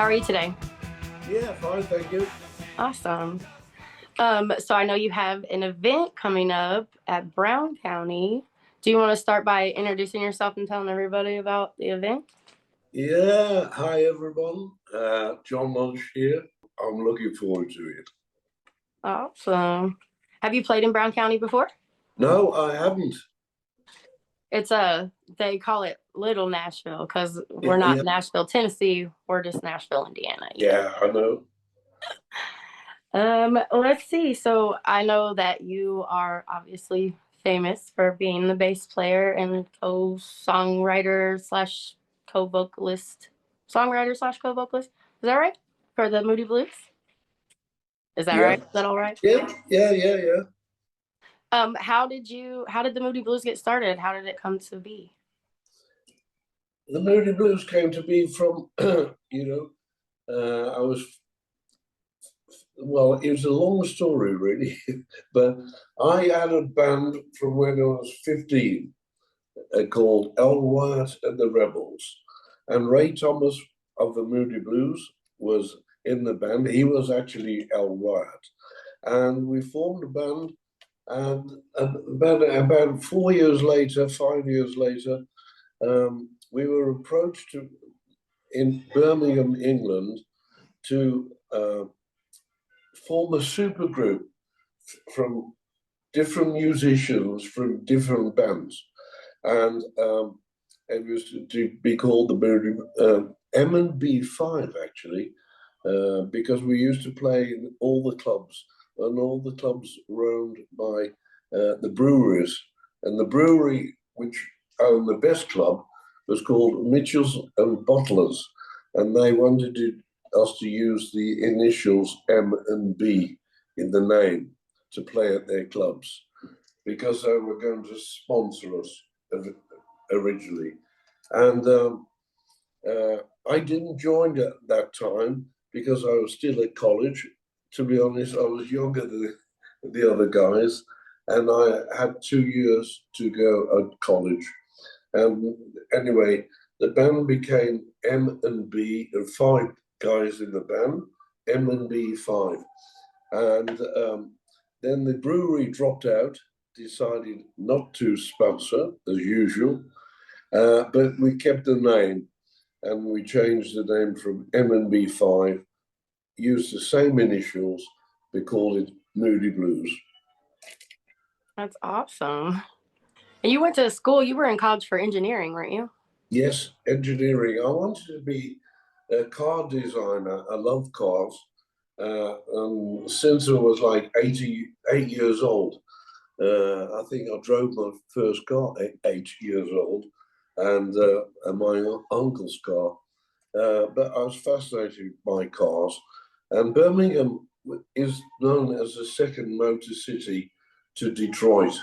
How are you today? Yeah, fine, thank you. Awesome. So I know you have an event coming up at Brown County. Do you want to start by introducing yourself and telling everybody about the event? Yeah, hi everyone. John Lodge here. I'm looking forward to it. Awesome. Have you played in Brown County before? No, I haven't. It's they call it Little Nashville because we're Yeah, not yeah, Nashville, Tennessee. We're just Nashville, Indiana. yeah, I know. Let's see. So I know that you are obviously famous for being the bass player and co-songwriter slash co-vocalist, songwriter slash co-vocalist. Is that right? For the Moody Blues? Is that Yeah, right? Is that all right? yeah. How did the Moody Blues get started? How did it come to be? The Moody Blues came to be from, I was, well, it was a long story really, but I had a band from when I was 15 called El Wyatt and the Rebels. And Ray Thomas of the Moody Blues was in the band. He was actually El Wyatt. And we formed a band. And about 4 years later, 5 years later, we were approached in Birmingham, England, to form a supergroup from different musicians from different bands. And it was to be called the M&B5 actually, because we used to play in all the clubs, and all the clubs were owned by the breweries, and the brewery which owned the best club was called Mitchells and Bottlers, and they wanted us to use the initials M and B in the name to play at their clubs because they were going to sponsor us originally. And I didn't join at that time because I was still at college. To be honest, I was younger than the other guys, and I had 2 years to go at college. And anyway, the band became M and B, and five guys in the band, M and B five. And then the brewery dropped out, decided not to sponsor as usual, but we kept the name, and we changed the name from M&B5, used the same initials, we called it Moody Blues. That's awesome. And you went to school, you were in college for engineering, weren't you? Yes, engineering. I wanted to be a car designer. I love cars. Since I was like 8 years old, I think I drove my first car at 8 years old, and my uncle's car. But I was fascinated by cars. And Birmingham is known as the second motor city to Detroit.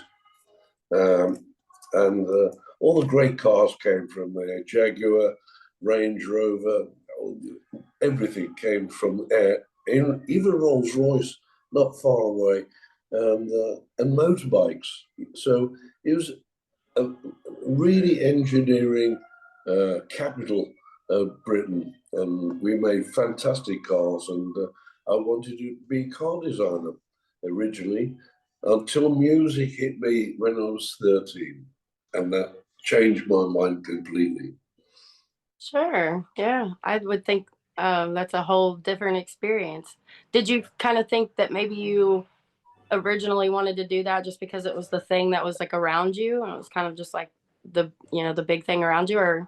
Um, and all the great cars came from there. Jaguar, Range Rover, everything came from there. Even Rolls Royce, not far away, and motorbikes. So it was a really engineering capital of Britain, and we made fantastic cars. And I wanted to be a car designer originally, until music hit me when I was 13, and that changed my mind completely. Sure. Yeah. I would think that's a whole different experience. Did you kind of think that maybe you originally wanted to do that just because it was the thing that was like around you and it was kind of just like the big thing around you, or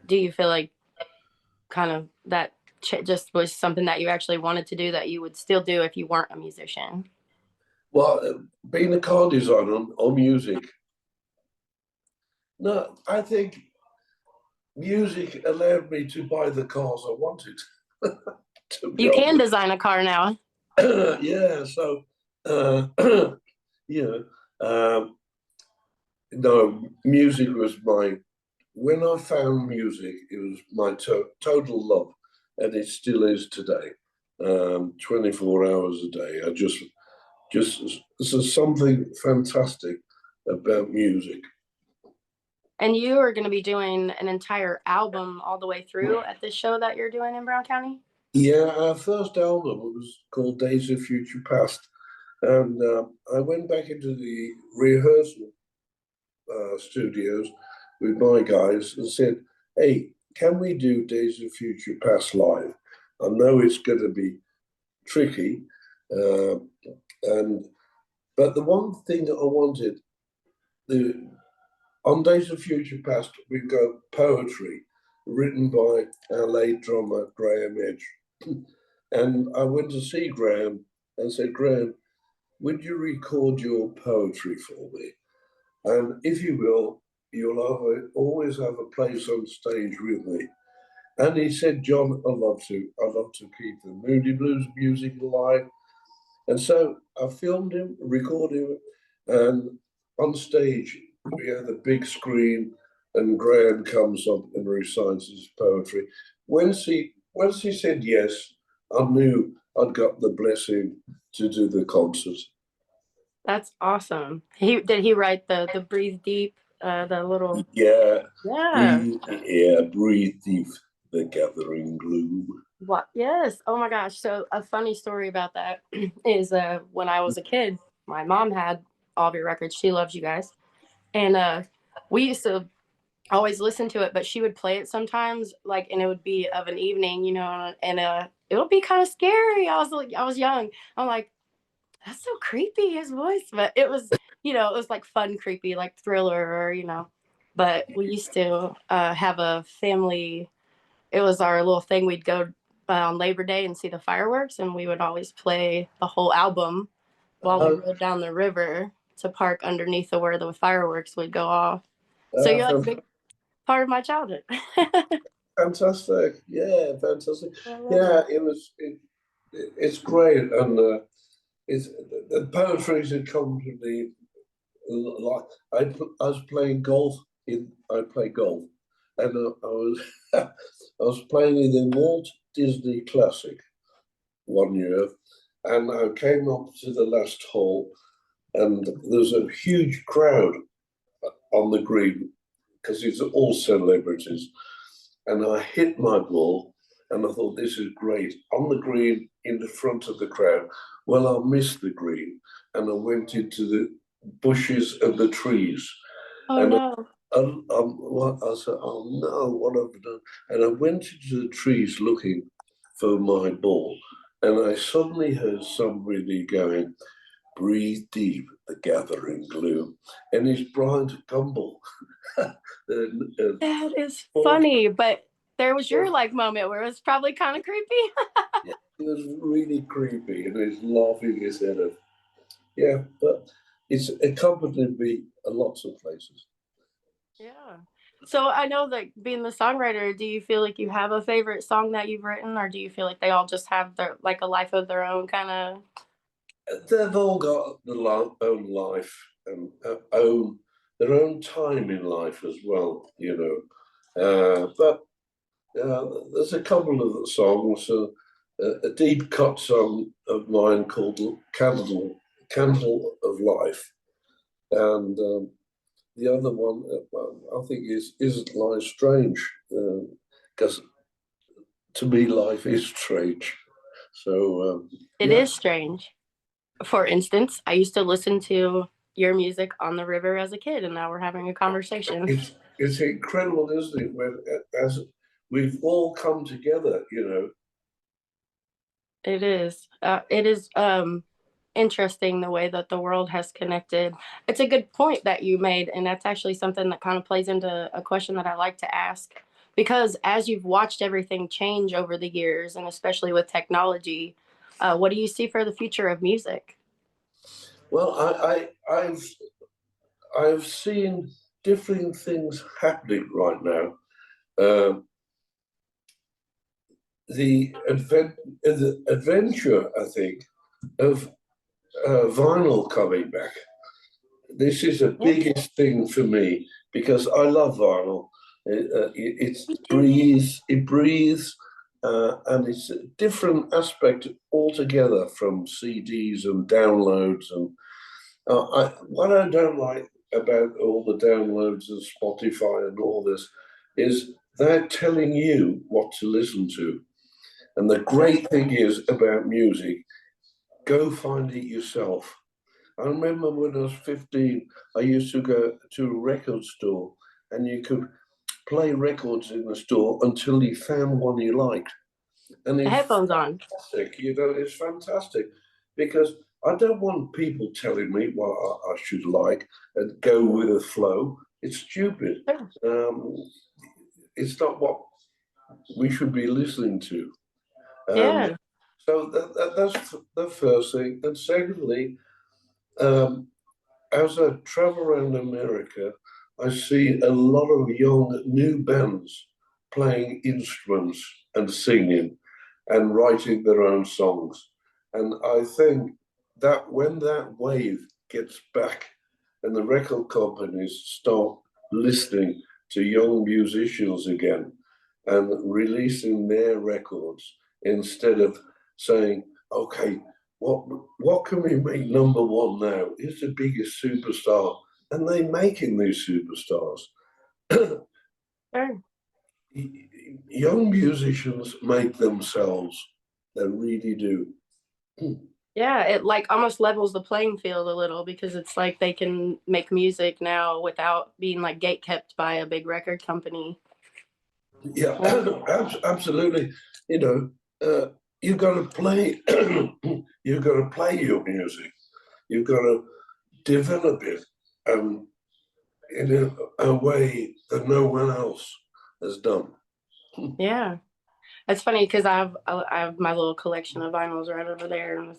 do you feel like kind of that just was something that you actually wanted to do that you would still do if you weren't a musician? Well, being a car designer or music, no, I think music allowed me to buy the cars I wanted, to be You can honest. design a car now. Yeah, so, uh, you no, music was when I found music, it was my total love, and it still is today. 24 hours a day. There's something fantastic about music. And you are going to be doing an entire album all the way through at this show that you're doing in Brown County? Yeah, our first album was called Days of Future Past. And I went back into the rehearsal studios with my guys and said, hey, can we do Days of Future Past live? I know it's going to be tricky. Uh, and But the one thing that I wanted, the on Days of Future Past, we've got poetry written by our late drummer, Graham Edge. And I went to see Graham and said, Graham, would you record your poetry for me? And if you will, always have a place on stage with me. And he said, John, I'd love to. I'd love to keep the Moody Blues music alive. And so I filmed him, recorded him, and on stage we had the big screen, and Graham comes up and recites his poetry. Once he said yes, I knew I'd got the blessing to do the concert. That's awesome. He write the breathe deep, the little Yeah, yeah. breathe the air, breathe the gathering gloom. What? Yes. Oh my gosh. So a funny story about that is when I was a kid, my mom had all of your records. She loves you guys, and we used to always listen to it, but she would play it sometimes, like, and it would be of an evening, and it would be kind of scary. I was young. I'm like, that's so creepy, his voice, but it was, it was like fun, creepy, like Thriller, or. But we used to have a family. It was our little thing. We'd go on Labor Day and see the fireworks, and we would always play the whole album while we Uh, rode down the river to park underneath where the fireworks would go off. So uh, you're like a big part of my childhood. Fantastic. Yeah, fantastic. I love Yeah, it. it's great. And it's the poetry is accompanied like I was playing golf I play golf, and I was I was playing in the Walt Disney Classic one year, and I came up to the last hole, and there's a huge crowd on the green because it's all celebrities, and I hit my ball, and I thought this is great on the green in the front of the crowd. Well, I missed the green, and I went into the bushes and the trees, Oh and no. I said, "Oh no, what have I done?" And I went into the trees looking for my ball, and I suddenly heard somebody going, "Breathe deep, the gathering gloom," and it's Brian Gumble. and, and, That is oh, funny, but there was your oh, like moment where it was probably kind of creepy. yeah, it was really creepy, and he's laughing his head off. Yeah, but it's accompanied me a lots of places. Yeah. So I know that being the songwriter, do you feel like you have a favorite song that you've written, or do you feel like they all just have their like a life of their own kind of? They've all got their own life and own their own time in life as well, you know. But there's a couple of songs, a deep cut song of mine called "Candle of Life," and the other one I think is "Isn't Life Strange?" Because to me, life is strange. So It yeah, is strange. For instance, I used to listen to your music on the river as a kid, and now we're having a conversation. it's incredible, isn't it? When as we've all come together, you know. It is. It is interesting the way that the world has connected. It's a good point that you made, and that's actually something that kind of plays into a question that I like to ask. Because as you've watched everything change over the years, and especially with technology, what do you see for the future of music? Well, I've seen different things happening right now. Um, the adventure, I think, of vinyl coming back. This is the Yeah, biggest thing for me because I love vinyl. me too. It breathes, and it's a different aspect altogether from CDs and downloads. And what I don't like about all the downloads and Spotify and all this is they're telling you what to listen to. And the great thing is about music, go find it yourself. I remember when I was 15, I used to go to a record store and you could play records in the store until you found one you liked. And The it's headphones on. fantastic, it's fantastic because I don't want people telling me what I should like and go with the flow. It's stupid. Sure. Um, it's not what we should be listening to. Um, Yeah. so that's the first thing. And secondly, um, as I travel around America, I see a lot of young new bands playing instruments and singing and writing their own songs. And I think that when that wave gets back and the record companies start listening to young musicians again and releasing their records instead of saying, okay, what can we make number one now? Who's the biggest superstar? And they're making these superstars. Sure. Young musicians make themselves. They really do. Yeah, it like almost levels the playing field a little because it's like they can make music now without being like gate kept by a big record company. Yeah, Yeah. absolutely. You know, you've got to play. You've got to play your music. You've got to develop it in a way that no one else has done. Yeah. It's funny because I have my little collection of vinyls right over there, and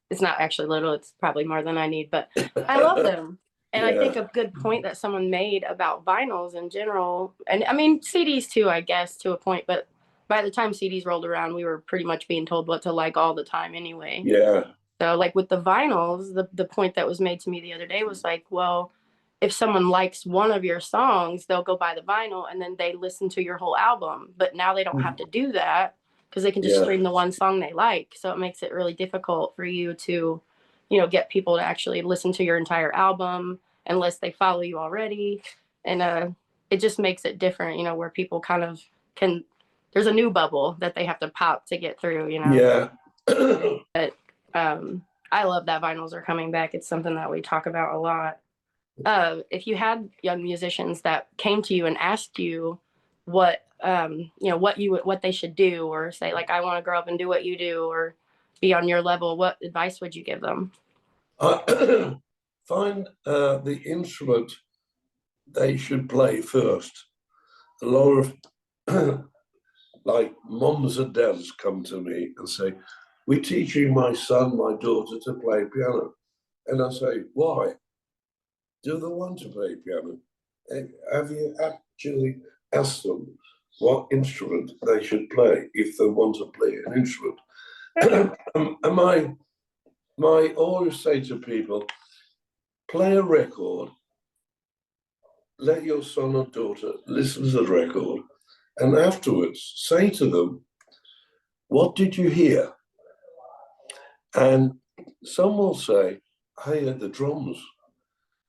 it's not actually little. It's probably more than I need, but I love them. And I think Yeah, a good point that someone made about vinyls in general, and I mean CDs too, I guess to a point, but by the time CDs rolled around, we were pretty much being told what to like all the time anyway. yeah, So like with the vinyls, the point that was made to me the other day was like, well, if someone likes one of your songs, they'll go buy the vinyl and then they listen to your whole album. But now they don't have to do that because they can just yeah, stream the one song they like. So it makes it really difficult for you to, get people to actually listen to your entire album unless they follow you already. And it just makes it different, where people kind of can there's a new bubble that they have to pop to get through. yeah. But I love that vinyls are coming back. It's something that we talk about a lot. If you had young musicians that came to you and asked you what they should do, or say like, I want to grow up and do what you do, or be on your level, what advice would you give them? Find the instrument they should play first. A lot of like moms and dads come to me and say, we're teaching my son, my daughter to play piano. And I say, why? Do they want to play piano? Have you actually asked them what instrument they should play if they want to play an instrument? And my always say to people, play a record, let your son or daughter listen to the record, and afterwards say to them, what did you hear? And some will say, I heard the drums.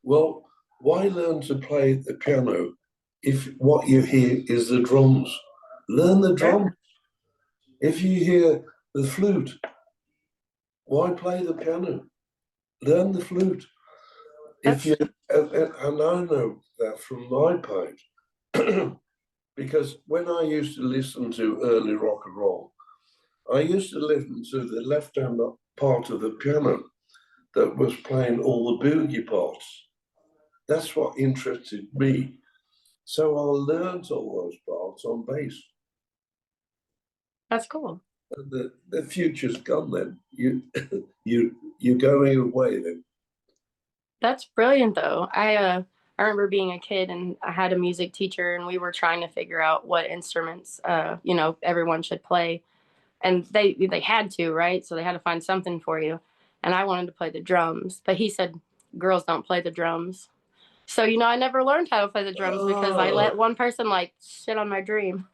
Well, why learn to play the piano if what you hear is the drums? Learn the drums. Sure. If you hear the flute, why play the piano? Learn the flute. If That's you and I know that from my part, because when I used to listen to early rock and roll, I used to listen to the left-hand part of the piano that was playing all the boogie parts. That's what interested me. So I learned all those parts on bass. that's cool. And the future's gone then. You're going away then. That's brilliant though. I remember being a kid and I had a music teacher and we were trying to figure out what instruments everyone should play. And they had to, right? So they had to find something for you. And I wanted to play the drums, but he said girls don't play the drums. So I never learned how to play the drums because I let Oh, one person like shit on my dream.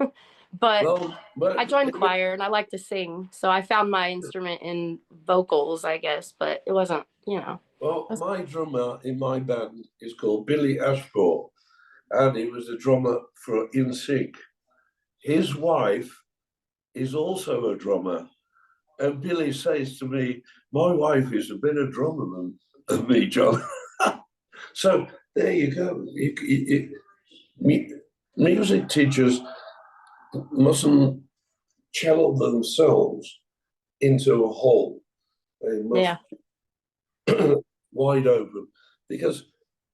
But well, I but joined choir and I like to sing, so I found my instrument in vocals, I guess. But it wasn't. well, my drummer in my band is called Billy Ashmore, and he was the drummer for In Sync. His wife is also a drummer. And Billy says to me, my wife is a better drummer than me, John. So there you go. Music teachers mustn't channel themselves into a hole. They must Yeah. be wide open. Because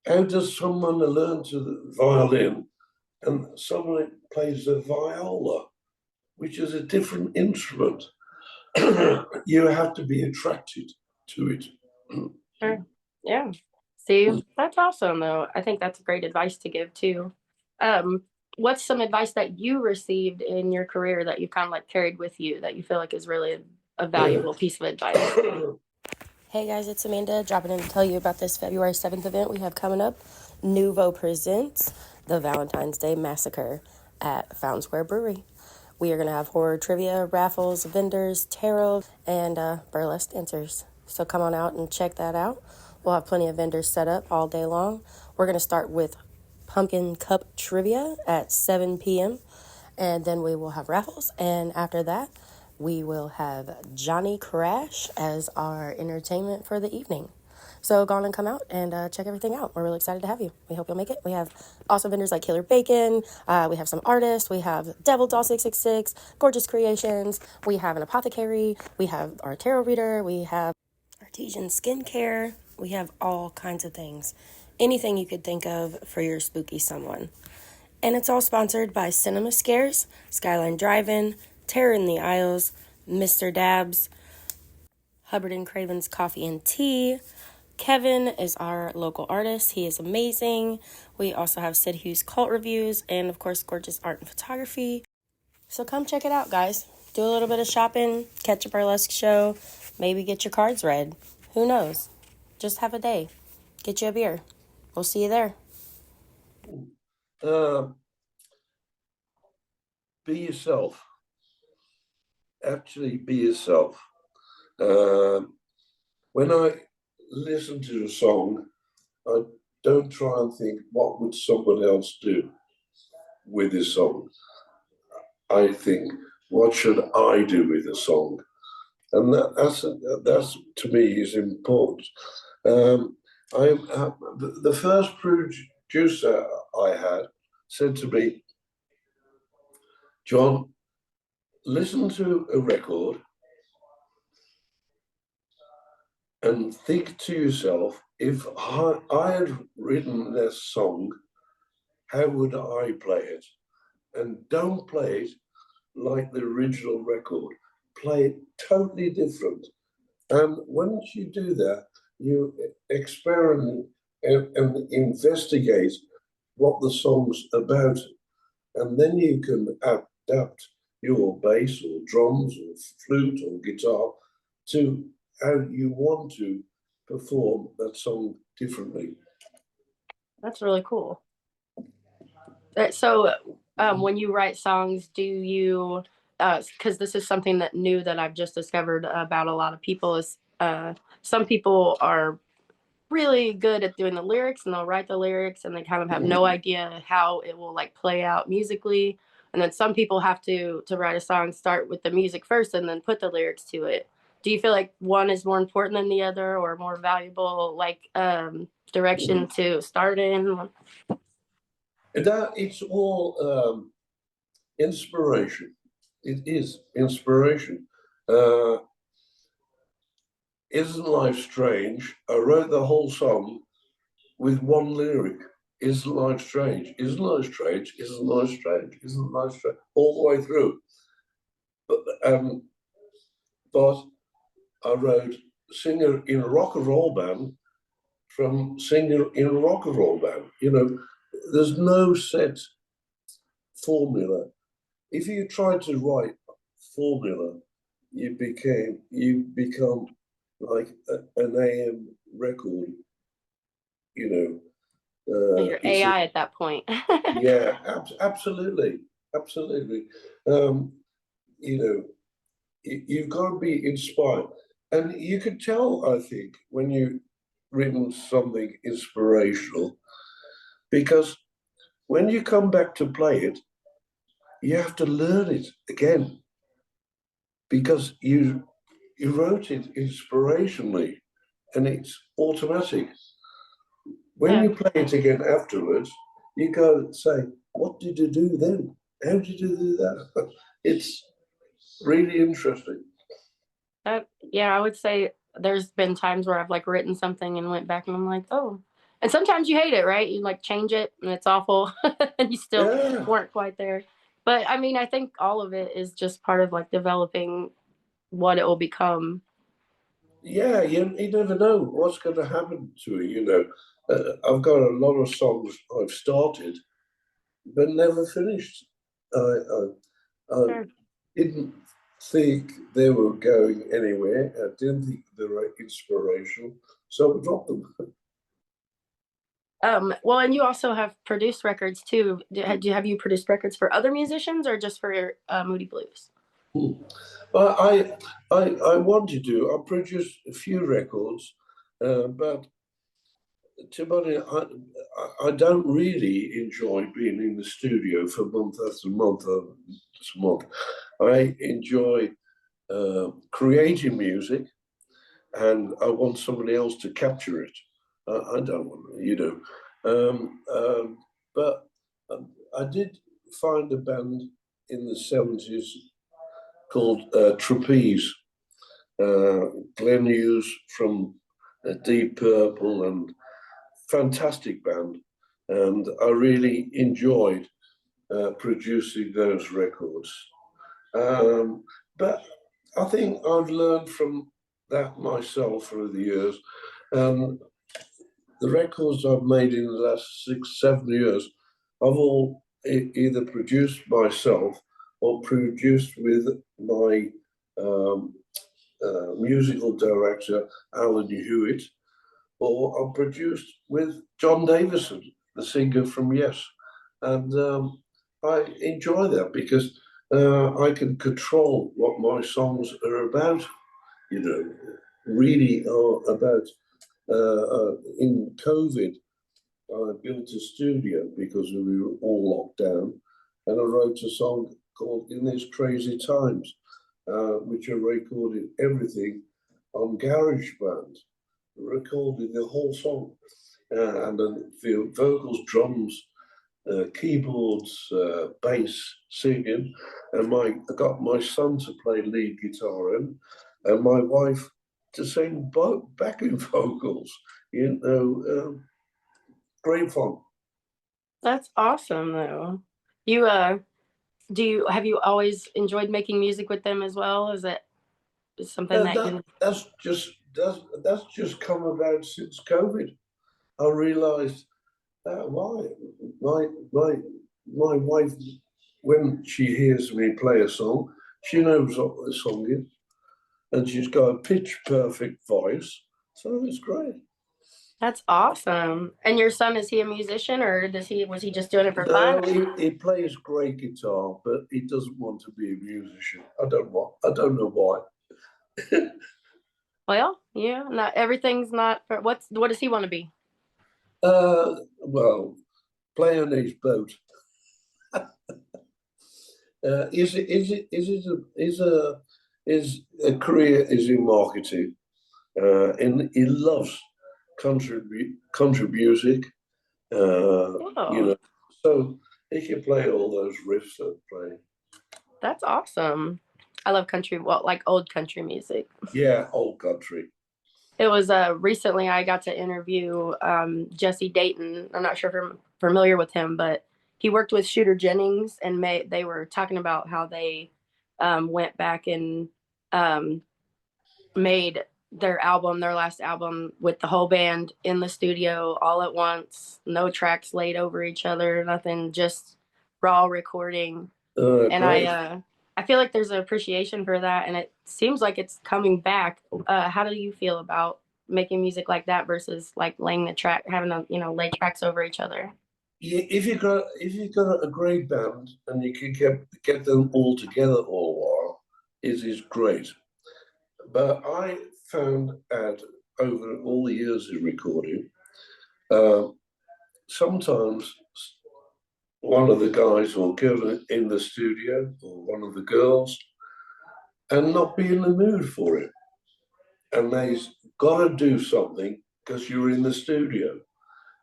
how does someone learn to the violin and someone plays the viola, which is a different instrument? You have to be attracted to it. Sure. Yeah. See, that's awesome though. I think that's great advice to give too. Um, what's some advice that you received in your career that you kind of like carried with you that you feel like is really a valuable piece of advice? Hey guys, it's Amanda dropping in to tell you about this February 7th event we have coming up. NUVO presents the Valentine's Day Massacre at Fountain Square Brewery. We are going to have horror trivia, raffles, vendors, tarot, and burlesque dancers. So come on out and check that out. We'll have plenty of vendors set up all day long. We're going to start with pumpkin cup trivia at 7 p.m. And then we will have raffles. And after that, we will have Johnny Crash as our entertainment for the evening. So go on and come out and check everything out. We're really excited to have you. We hope you'll make it. We have awesome vendors like Killer Bacon. We have some artists. We have Devil Doll 666, Gorgeous Creations. We have an apothecary. We have our tarot reader. We have artesian skincare. We have all kinds of things. Anything you could think of for your spooky someone. And it's all sponsored by Cinema Scares, Skyline Drive-In, Terror in the Isles, Mr. Dabs, Hubbard and Craven's Coffee and Tea. Kevin is our local artist. He is amazing. We also have Sid Hughes Cult Reviews and, of course, Gorgeous Art and Photography. So come check it out, guys. Do a little bit of shopping, catch a burlesque show, maybe get your cards read. Who knows? Just have a day. Get you a beer. We'll see you there. Be yourself. Actually, be yourself. When I listen to a song, I don't try and think, what would someone else do with this song? I think, what should I do with the song? And that's to me is important. The first producer I had said to me, John, listen to a record and think to yourself, if I had written this song, how would I play it? And don't play it like the original record. Play it totally different. And once you do that, you experiment and investigate what the song's about. And then you can adapt your bass or drums or flute or guitar to how you want to perform that song differently. That's really cool. So, when you write songs, do you, because this is something that new that I've just discovered about a lot of people, is some people are really good at doing the lyrics and they'll write the lyrics and they kind of have no idea how it will like play out musically. And then some people have to write a song, start with the music first and then put the lyrics to it. Do you feel like one is more important than the other or more valuable, like direction to start in? That it's all inspiration. It is inspiration. Isn't life strange? I wrote the whole song with one lyric. Isn't life strange? Isn't life strange? Isn't life strange? Isn't life strange? All the way through. But I wrote singer in a rock and roll band from singer in a rock and roll band. You know, there's no set formula. If you try to write formula, you become like an AM record. You Your AI at that point. yeah, absolutely, absolutely. You know, you've got to be inspired, and you can tell, I think, when you've written something inspirational, because when you come back to play it, you have to learn it again because you wrote it inspirationally, and it's automatic. When Yeah, you play it again afterwards, you go and say, "What did you do then? How did you do that?" It's really interesting. yeah, I would say there's been times where I've like written something and went back and I'm like, oh. And sometimes you hate it, right? You like change it and it's awful and you still Yeah, weren't quite there. But I mean, I think all of it is just part of like developing what it will become. yeah. You never know what's going to happen to it. I've got a lot of songs I've started but never finished. I Sure. didn't think they were going anywhere. I didn't think they were inspirational, so I dropped them. Well, and you also have produced records too. Have you produced records for other musicians or just for Moody Blues? Well, I wanted to. I produced a few records, but to be honest, I don't really enjoy being in the studio for month after month after month. I enjoy creating music, and I want somebody else to capture it. I don't want. But I did find a band in the 70s called Trapeze. Glenn Hughes from Deep Purple, and fantastic band. And I really enjoyed producing those records. But I think I've learned from that myself through the years. Um, the records I've made in the last 6, 7 years, I've all either produced myself or produced with my um, musical director, Alan Hewitt, or I produced with John Davison, the singer from Yes. And I enjoy that because I can control what my songs are about, you know, really are about. In COVID, I built a studio because we were all locked down, and I wrote a song called "In These Crazy Times," which I recorded everything on GarageBand, recorded the whole song, and then the vocals, drums, keyboards, bass, singing, and I got my son to play lead guitar and my wife to sing backing vocals. Great fun. That's awesome though. You do you have you always enjoyed making music with them as well? Is it something Uh, that that you that's just come about since COVID. I realised why my wife, when she hears me play a song, she knows what the song is, and she's got a pitch perfect voice, so it's great. that's awesome. And your son, is he a musician or does he was he just doing it for fun? No, he plays great guitar, but he doesn't want to be a musician. I don't know why. Well, yeah, not everything's not for what does he want to be? Well, play on his boat. Is a career is in marketing, and he loves country music. You Oh, know, so he can play all those riffs that play. that's awesome. I love country, well, like old country music. Yeah, old country. It was recently I got to interview Jesse Dayton. I'm not sure if you're familiar with him, but he worked with Shooter Jennings, and they were talking about how they went back and um, made their last album, with the whole band in the studio all at once, no tracks laid over each other, nothing, just raw recording. And Great. I feel like there's an appreciation for that, and it seems like it's coming back. How do you feel about making music like that versus like laying the track, having to lay tracks over each other? Yeah, if you've got a great band and you can get them all together all a while, it is great. But I found out over all the years of recording, uh, sometimes one of the guys will go in the studio, or one of the girls, and not be in the mood for it. And they got to do something because you're in the studio.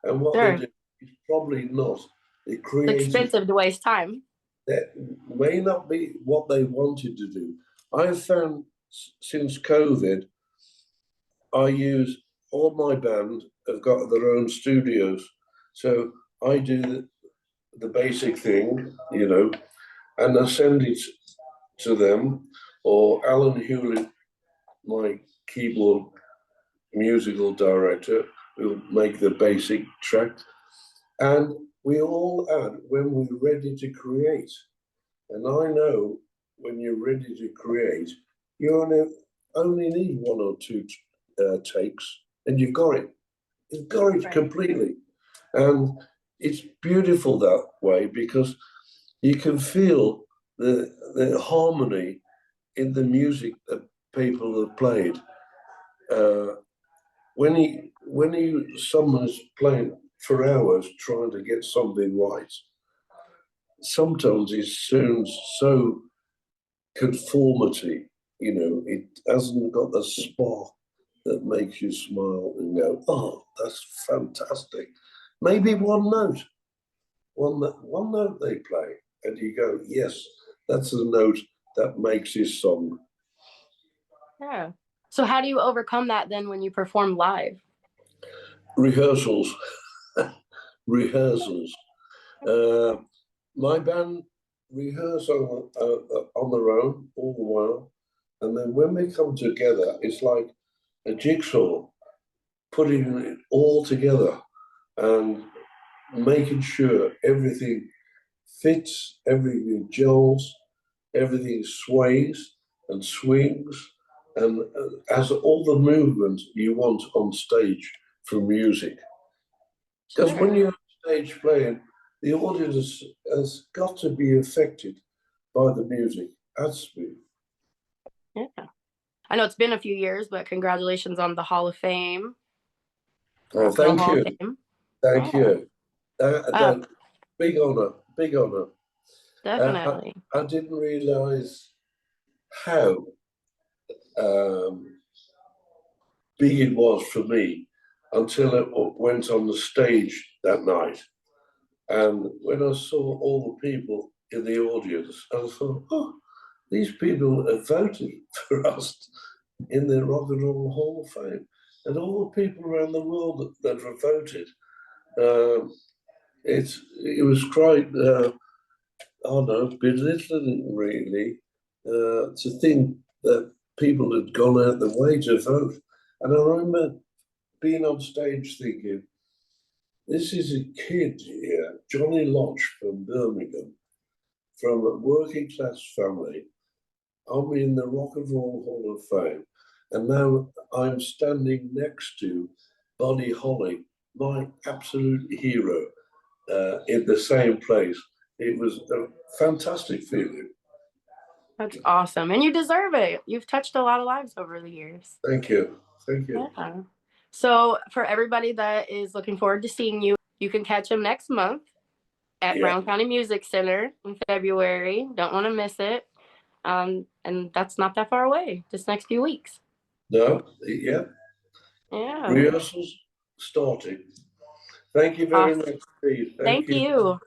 And what they Sure. do is probably not the It's creative, expensive to waste time. that may not be what they wanted to do. I've found since COVID, I use all my band have got their own studios. So I do the basic thing, and I send it to them, or Alan Hewlett, my keyboard musical director, will make the basic track. And we all add when we're ready to create. And I know when you're ready to create, you only need one or two takes, and you've got it. You've got it Right. completely. And it's beautiful that way because you can feel the harmony in the music that people have played. Uh, when someone's playing for hours trying to get something right, sometimes it sounds so conformity. It hasn't got the spark that makes you smile and go, "Oh, that's fantastic." Maybe one note they play, and you go, "Yes, that's the note that makes this song." Yeah. So how do you overcome that then when you perform live? Rehearsals, rehearsals. Uh, my band rehearse on their own all the while, and then when we come together, it's like a jigsaw, putting it all together and making sure everything fits, everything gels, everything sways and swings, and has all the movement you want on stage for music. Because when Sure. you're on stage playing, the audience has got to be affected by the music. Has to be. Yeah. I know it's been a few years, but congratulations on the Hall of Fame, Oh, Rock and Roll thank Hall of you, Fame. thank Yeah. you. Uh, That big honor, big honor. Uh, definitely. I didn't realize how um, big it was for me until it went on the stage that night. And when I saw all the people in the audience, I thought, oh, these people have voted for us in the Rock and Roll Hall of Fame. And all the people around the world that have voted. Um, it was quite, I don't know, belittling really, to think that people had gone out the way to vote. And I remember being on stage thinking, this is a kid here, Johnny Lodge from Birmingham, from a working class family. I'm in the Rock and Roll Hall of Fame, and now I'm standing next to Buddy Holly, my absolute hero, in the same place. It was a fantastic feeling. That's awesome. And you deserve it. You've touched a lot of lives over the years. Thank you. Thank you. Yeah. So for everybody that is looking forward to seeing you, you can catch him next month at Yeah. Brown County Music Center in February. Don't want to miss it. And that's not that far away, just next few weeks. No, yeah. Yeah. Rehearsals starting. Thank you very Awesome. much, Steve. Thank Thank you. you.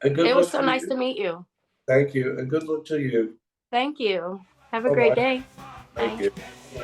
And good It was luck so to nice to you. meet you. Thank you. And good luck to you. Thank you. Have a Bye great bye. day. Thank Bye. you.